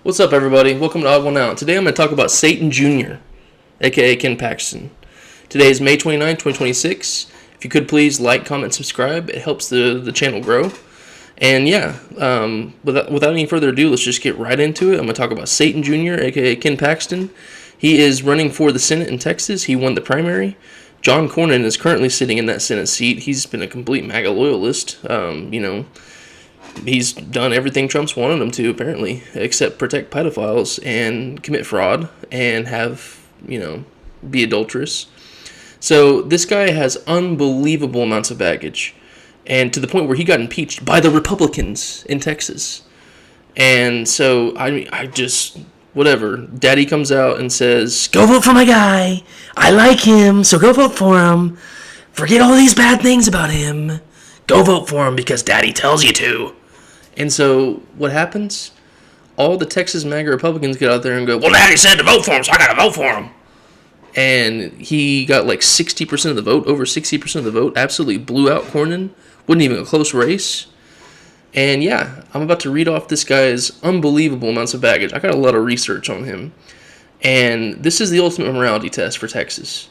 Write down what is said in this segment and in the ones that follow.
What's up, everybody? Welcome to Odd One Out. Today I'm going to talk about Satan Jr., aka Ken Paxton. Today is May 29, 2026. If you could please like, comment, subscribe. It helps the channel grow. And yeah, without any further ado, let's just get right into it. I'm going to talk about Satan Jr., aka Ken Paxton. He is running for the Senate in Texas. He won the primary. John Cornyn is currently sitting in that Senate seat. He's been a complete MAGA loyalist. He's done everything Trump's wanted him to, apparently, except protect pedophiles and commit fraud and be adulterous. So this guy has unbelievable amounts of baggage, and to the point where he got impeached by the Republicans in Texas. And so whatever. Daddy comes out and says, "Go vote for my guy. I like him, so go vote for him. Forget all these bad things about him. Go vote for him because Daddy tells you to." And so what happens? All the Texas MAGA Republicans get out there and go, "Well, Daddy said to vote for him, so I got to vote for him." And he got like 60% of the vote, over 60% of the vote, absolutely blew out Cornyn. Wasn't even a close race. And yeah, I'm about to read off this guy's unbelievable amounts of baggage. I got a lot of research on him. And this is the ultimate morality test for Texas.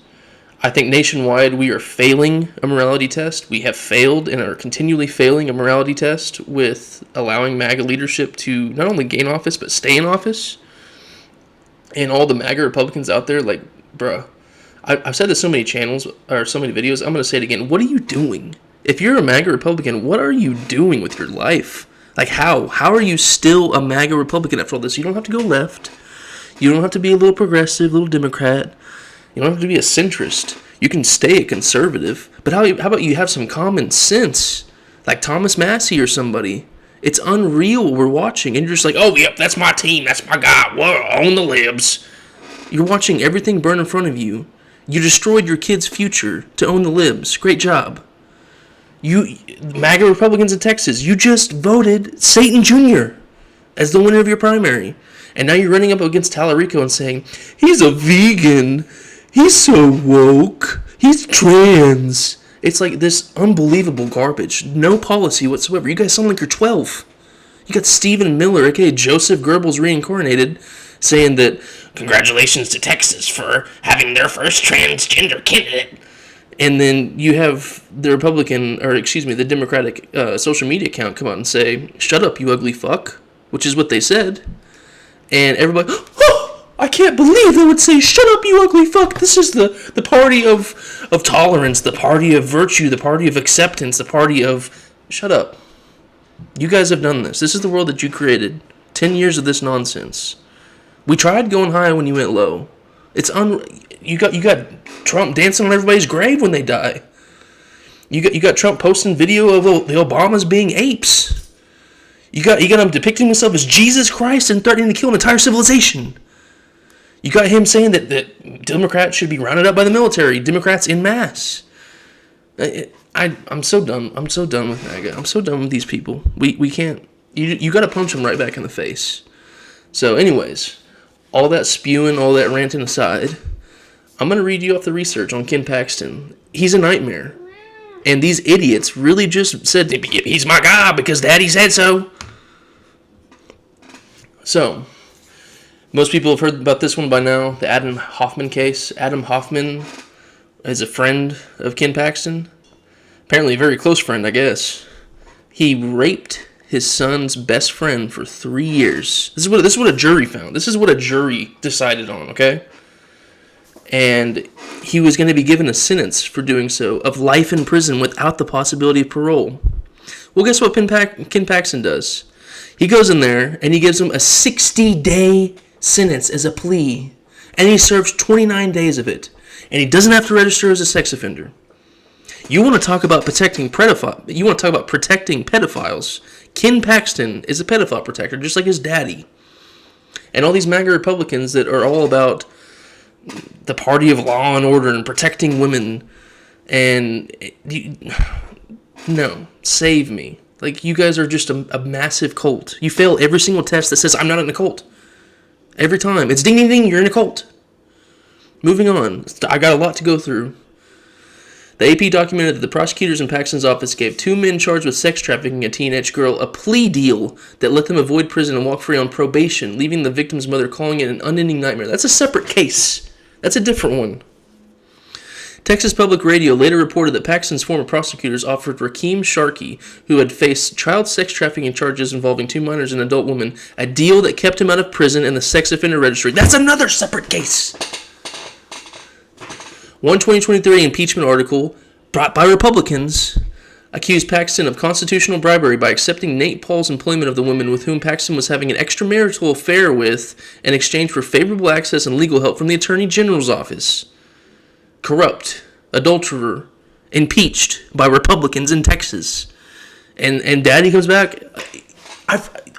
I think nationwide we are failing a morality test. We have failed and are continually failing a morality test with allowing MAGA leadership to not only gain office, but stay in office. And all the MAGA Republicans out there, like, bruh, I've said this so many channels, or so many videos, I'm going to say it again. What are you doing? If you're a MAGA Republican, what are you doing with your life? Like, how? How are you still a MAGA Republican after all this? You don't have to go left. You don't have to be a little progressive, little Democrat. You don't have to be a centrist. You can stay a conservative. But how about you have some common sense? Like Thomas Massey or somebody. It's unreal we're watching. And you're just like, "Oh, yep, that's my team. That's my guy. Whoa, on the libs." You're watching everything burn in front of you. You destroyed your kid's future to own the libs. Great job. You, MAGA Republicans in Texas, you just voted Satan Jr. as the winner of your primary. And now you're running up against Talarico and saying, "He's a vegan. He's so woke. He's trans." It's like this unbelievable garbage. No policy whatsoever. You guys sound like you're 12. You got Stephen Miller, aka Joseph Goebbels reincarnated, saying that congratulations to Texas for having their first transgender candidate. And then you have the the Democratic social media account come out and say, "Shut up, you ugly fuck," which is what they said. And everybody, "Oh, I can't believe they would say, 'Shut up, you ugly fuck.' This is the party of tolerance, the party of virtue, the party of acceptance, the party of..." Shut up. You guys have done this. This is the world that you created. 10 years of this nonsense. We tried going high when you went low. You got Trump dancing on everybody's grave when they die. You got Trump posting video of the Obamas being apes. You got him depicting himself as Jesus Christ and threatening to kill an entire civilization. You got him saying that Democrats should be rounded up by the military. Democrats en masse. I'm so done. I'm so done with MAGA. I'm so done with these people. We can't. You got to punch them right back in the face. So, anyways, all that spewing, all that ranting aside, I'm going to read you off the research on Ken Paxton. He's a nightmare. And these idiots really just said, "He's my guy because Daddy said so." So, most people have heard about this one by now, the Adam Hoffman case. Adam Hoffman is a friend of Ken Paxton. Apparently a very close friend, I guess. He raped his son's best friend for 3 years. This is what a jury found. This is what a jury decided on, okay? And he was going to be given a sentence for doing so of life in prison without the possibility of parole. Well, guess what Ken Paxton does? He goes in there and he gives him a 60-day sentence as a plea. And he serves 29 days of it. And he doesn't have to register as a sex offender. You want to talk about protecting pedophiles. Ken Paxton is a pedophile protector, just like his daddy. And all these MAGA Republicans that are all about the party of law and order and protecting women. And no, save me. Like, you guys are just a massive cult. You fail every single test that says I'm not in a cult. Every time. It's ding, ding, ding, you're in a cult. Moving on. I got a lot to go through. The AP documented that the prosecutors in Paxton's office gave 2 men charged with sex trafficking a teenage girl a plea deal that let them avoid prison and walk free on probation, leaving the victim's mother calling it an unending nightmare. That's a separate case. That's a different one. Texas Public Radio later reported that Paxton's former prosecutors offered Rakeem Sharkey, who had faced child sex trafficking charges involving 2 minors and an adult woman, a deal that kept him out of prison and the sex offender registry. That's another separate case. One 2023 impeachment article brought by Republicans accused Paxton of constitutional bribery by accepting Nate Paul's employment of the woman with whom Paxton was having an extramarital affair with in exchange for favorable access and legal help from the Attorney General's office. Corrupt, adulterer, impeached by Republicans in Texas. And Daddy comes back.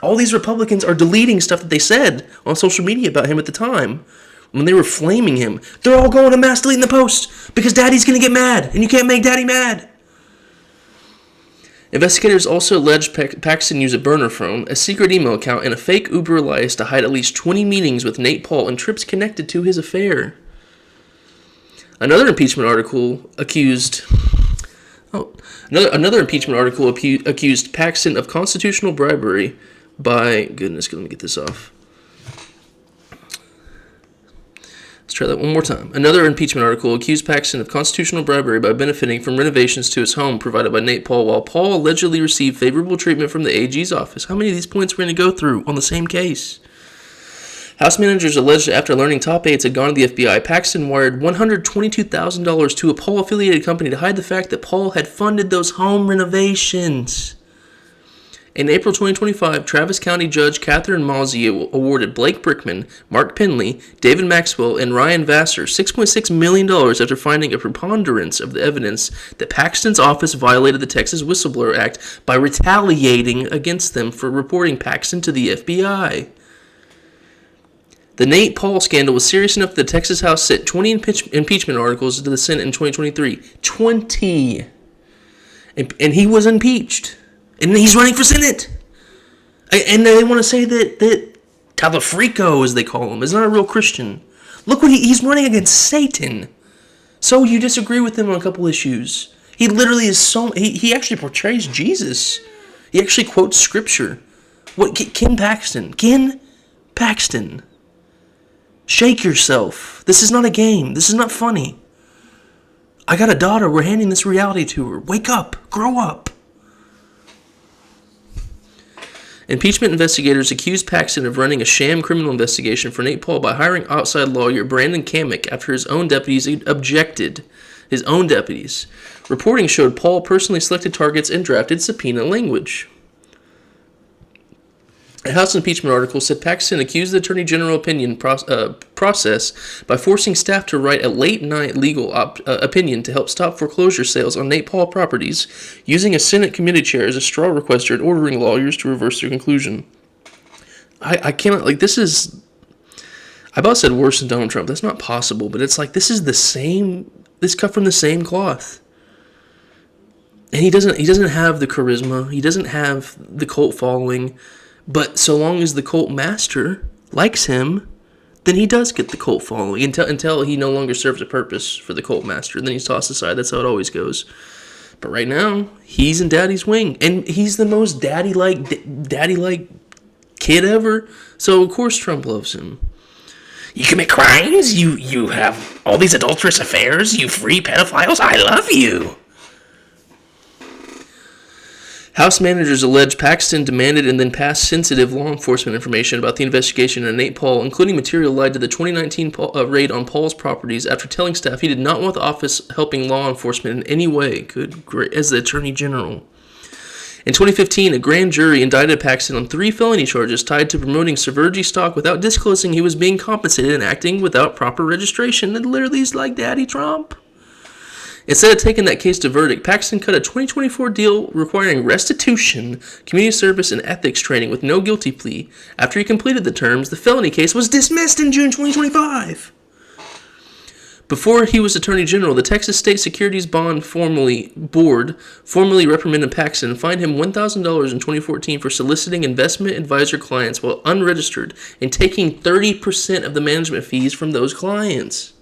All these Republicans are deleting stuff that they said on social media about him at the time. When they were flaming him, they're all going to mass deleting the post because Daddy's going to get mad, and you can't make Daddy mad. Investigators also alleged Paxton used a burner phone, a secret email account, and a fake Uber alias to hide at least 20 meetings with Nate Paul and trips connected to his affair. Another impeachment article accused Paxton of constitutional bribery by... Goodness, let me get this off. Let's try that one more time. Another impeachment article accused Paxton of constitutional bribery by benefiting from renovations to his home provided by Nate Paul, while Paul allegedly received favorable treatment from the AG's office. How many of these points we're going to go through on the same case? House managers alleged that after learning top aides had gone to the FBI, Paxton wired $122,000 to a Paul-affiliated company to hide the fact that Paul had funded those home renovations. In April 2025, Travis County Judge Catherine Mozzie awarded Blake Brickman, Mark Penley, David Maxwell, and Ryan Vassar $6.6 million after finding a preponderance of the evidence that Paxton's office violated the Texas Whistleblower Act by retaliating against them for reporting Paxton to the FBI. The Nate Paul scandal was serious enough that the Texas House sent 20 impeachment articles to the Senate in 2023. 20! And he was impeached. And he's running for Senate. And they want to say that Talarico, as they call him, is not a real Christian. Look what he's running against Satan. So you disagree with him on a couple issues. He literally is he actually portrays Jesus. He actually quotes scripture. Ken Paxton. Shake yourself. This is not a game. This is not funny. I got a daughter. We're handing this reality to her. Wake up. Grow up. Impeachment investigators accused Paxton of running a sham criminal investigation for Nate Paul by hiring outside lawyer Brandon Kamick after his own deputies objected. Reporting showed Paul personally selected targets and drafted subpoena language. A House impeachment article said Paxton accused the Attorney General opinion process by forcing staff to write a late-night legal opinion to help stop foreclosure sales on Nate Paul properties, using a Senate committee chair as a straw requester and ordering lawyers to reverse their conclusion. I cannot, this is... I about said worse than Donald Trump. That's not possible, but it's this is the same... This cut from the same cloth. And he doesn't have the charisma. He doesn't have the cult following. But so long as the cult master likes him, then he does get the cult following until he no longer serves a purpose for the cult master. Then he's tossed aside. That's how it always goes. But right now, he's in Daddy's wing, and he's the most daddy-like kid ever. So of course Trump loves him. You commit crimes. You have all these adulterous affairs. You free pedophiles. I love you. House managers allege Paxton demanded and then passed sensitive law enforcement information about the investigation into Nate Paul, including material lied to the 2019 raid on Paul's properties after telling staff he did not want the office helping law enforcement in any way, as the Attorney General. In 2015, a grand jury indicted Paxton on 3 felony charges tied to promoting Cervergy stock without disclosing he was being compensated and acting without proper registration. And literally is like Daddy Trump. Instead of taking that case to verdict, Paxton cut a 2024 deal requiring restitution, community service, and ethics training with no guilty plea. After he completed the terms, the felony case was dismissed in June 2025. Before he was Attorney General, the Texas State Securities Board formally reprimanded Paxton and fined him $1,000 in 2014 for soliciting investment advisor clients while unregistered and taking 30% of the management fees from those clients.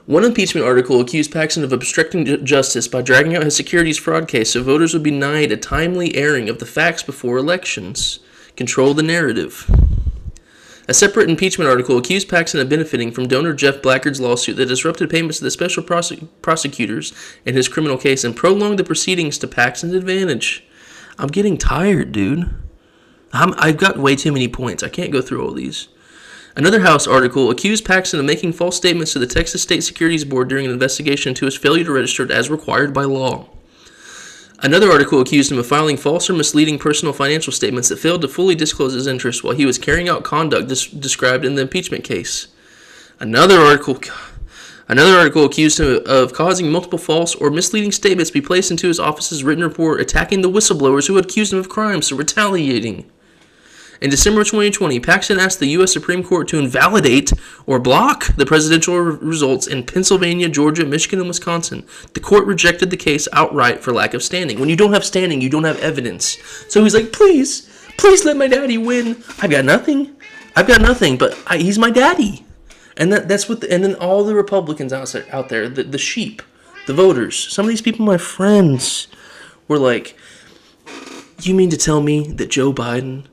One impeachment article accused Paxton of obstructing justice by dragging out his securities fraud case so voters would be denied a timely airing of the facts before elections. Control the narrative. A separate impeachment article accused Paxton of benefiting from donor Jeff Blackard's lawsuit that disrupted payments to the special prosecutors in his criminal case and prolonged the proceedings to Paxton's advantage. I'm getting tired, dude. I've got way too many points. I can't go through all these. Another House article accused Paxton of making false statements to the Texas State Securities Board during an investigation into his failure to register as required by law. Another article accused him of filing false or misleading personal financial statements that failed to fully disclose his interests while he was carrying out conduct described in the impeachment case. Another article accused him of causing multiple false or misleading statements to be placed into his office's written report attacking the whistleblowers who had accused him of crimes, so retaliating. In December 2020, Paxton asked the U.S. Supreme Court to invalidate or block the presidential results in Pennsylvania, Georgia, Michigan, and Wisconsin. The court rejected the case outright for lack of standing. When you don't have standing, you don't have evidence. So he's like, please let my daddy win. I've got nothing, but he's my daddy. And that's what. And then all the Republicans out there, the sheep, the voters, some of these people, my friends, were like, you mean to tell me that Joe Biden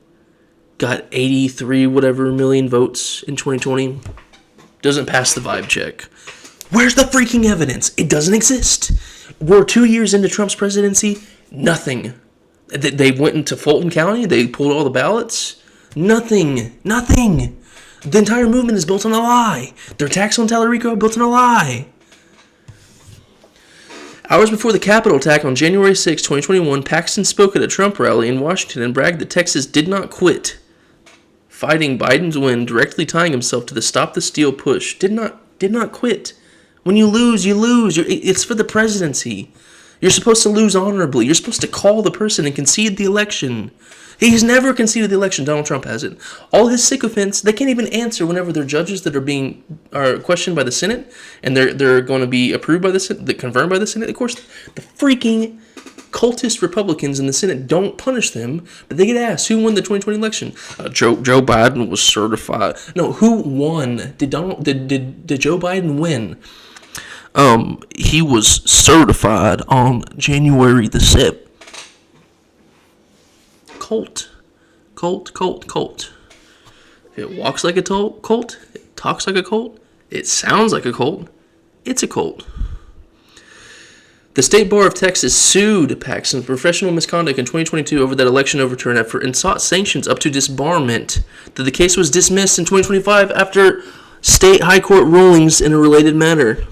got 83 whatever million votes in 2020, doesn't pass the vibe check? Where's the freaking evidence? It doesn't exist. We're 2 years into Trump's presidency. Nothing. They went into Fulton County. They pulled all the ballots. Nothing. The entire movement is built on a lie. Their attacks on Talarico are built on a lie. Hours before the Capitol attack on January 6, 2021, Paxton spoke at a Trump rally in Washington and bragged that Texas did not quit fighting Biden's win, directly tying himself to the Stop the Steal push. Did not quit. When you lose, you lose. It's for the presidency. You're supposed to lose honorably. You're supposed to call the person and concede the election. He's never conceded the election. Donald Trump hasn't. All his sycophants, they can't even answer whenever they're judges that are questioned by the Senate, and they're going to be approved by the Senate, confirmed by the Senate. Of course, the freaking cultist Republicans in the Senate don't punish them, but they get asked, who won the 2020 election? Joe Biden was certified. No, who won? Did Joe Biden win? He was certified on January the 7th. Colt. If it walks like a colt, it talks like a colt, it sounds like a colt, it's a colt. The State Bar of Texas sued Paxton for professional misconduct in 2022 over that election overturn effort and sought sanctions up to disbarment. The case was dismissed in 2025 after state high court rulings in a related matter.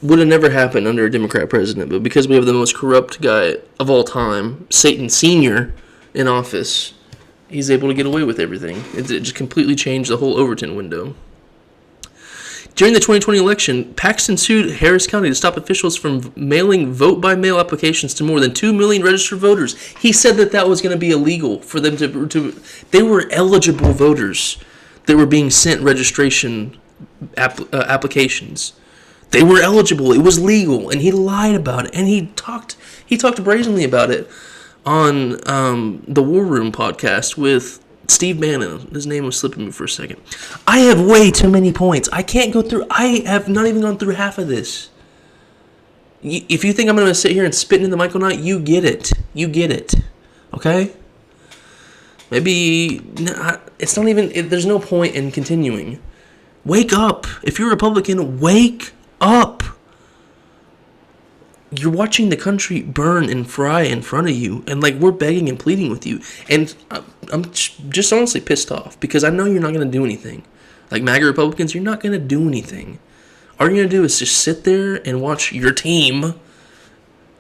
Would have never happened under a Democrat president, but because we have the most corrupt guy of all time, Satan Sr., in office, he's able to get away with everything. It just completely changed the whole Overton window. During the 2020 election, Paxton sued Harris County to stop officials from mailing vote-by-mail applications to more than 2 million registered voters. He said that was going to be illegal for them to. They were eligible voters that were being sent registration applications. They were eligible. It was legal, and he lied about it. And he talked brazenly about it on the War Room podcast with Steve Bannon. His name was slipping me for a second. I have way too many points. I can't go through. I have not even gone through half of this. If you think I'm going to sit here and spit into the mic all night, you get it. Okay? Maybe it's not even. There's no point in continuing. Wake up. If you're a Republican, wake up. You're watching the country burn and fry in front of you, and we're begging and pleading with you. And I'm just honestly pissed off because I know you're not going to do anything. Like MAGA Republicans, you're not going to do anything. All you're going to do is just sit there and watch your team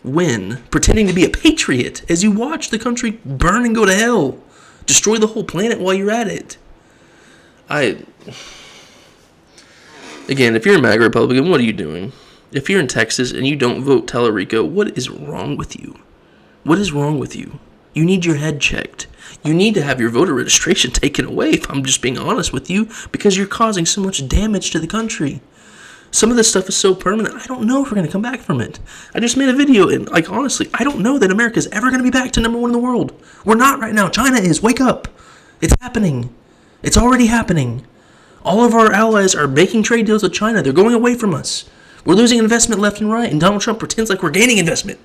win, pretending to be a patriot as you watch the country burn and go to hell. Destroy the whole planet while you're at it. Again, if you're a MAGA Republican, what are you doing? If you're in Texas and you don't vote Talarico, what is wrong with you? What is wrong with you? You need your head checked. You need to have your voter registration taken away, if I'm just being honest with you, because you're causing so much damage to the country. Some of this stuff is so permanent, I don't know if we're going to come back from it. I just made a video, and honestly, I don't know that America's ever going to be back to number one in the world. We're not right now. China is. Wake up. It's happening. It's already happening. All of our allies are making trade deals with China. They're going away from us. We're losing investment left and right, and Donald Trump pretends like we're gaining investment.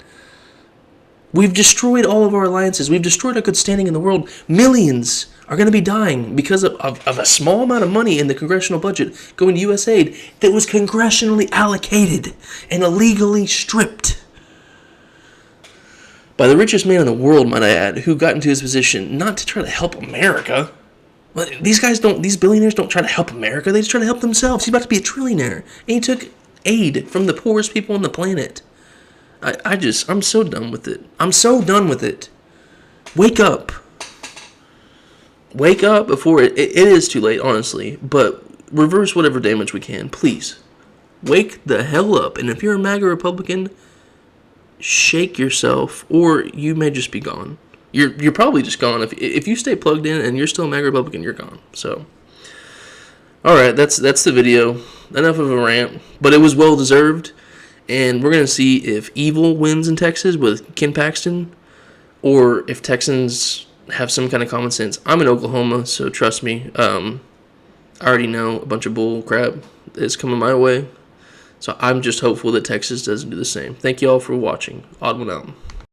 We've destroyed all of our alliances. We've destroyed our good standing in the world. Millions are going to be dying because of a small amount of money in the congressional budget going to U.S. aid that was congressionally allocated and illegally stripped by the richest man in the world, might I add, who got into his position not to try to help America. These billionaires don't try to help America. They just try to help themselves. He's about to be a trillionaire. And he took aid from the poorest people on the planet. I'm so done with it. I'm so done with it. Wake up. Wake up before it is too late, honestly. But reverse whatever damage we can, please. Wake the hell up. And if you're a MAGA Republican, shake yourself, or you may just be gone. You're probably just gone. If you stay plugged in and you're still a MAGA Republican, you're gone. So, all right, that's the video. Enough of a rant, but it was well deserved. And we're gonna see if evil wins in Texas with Ken Paxton, or if Texans have some kind of common sense. I'm in Oklahoma, so trust me. I already know a bunch of bull crap is coming my way. So I'm just hopeful that Texas doesn't do the same. Thank you all for watching. Odd one out.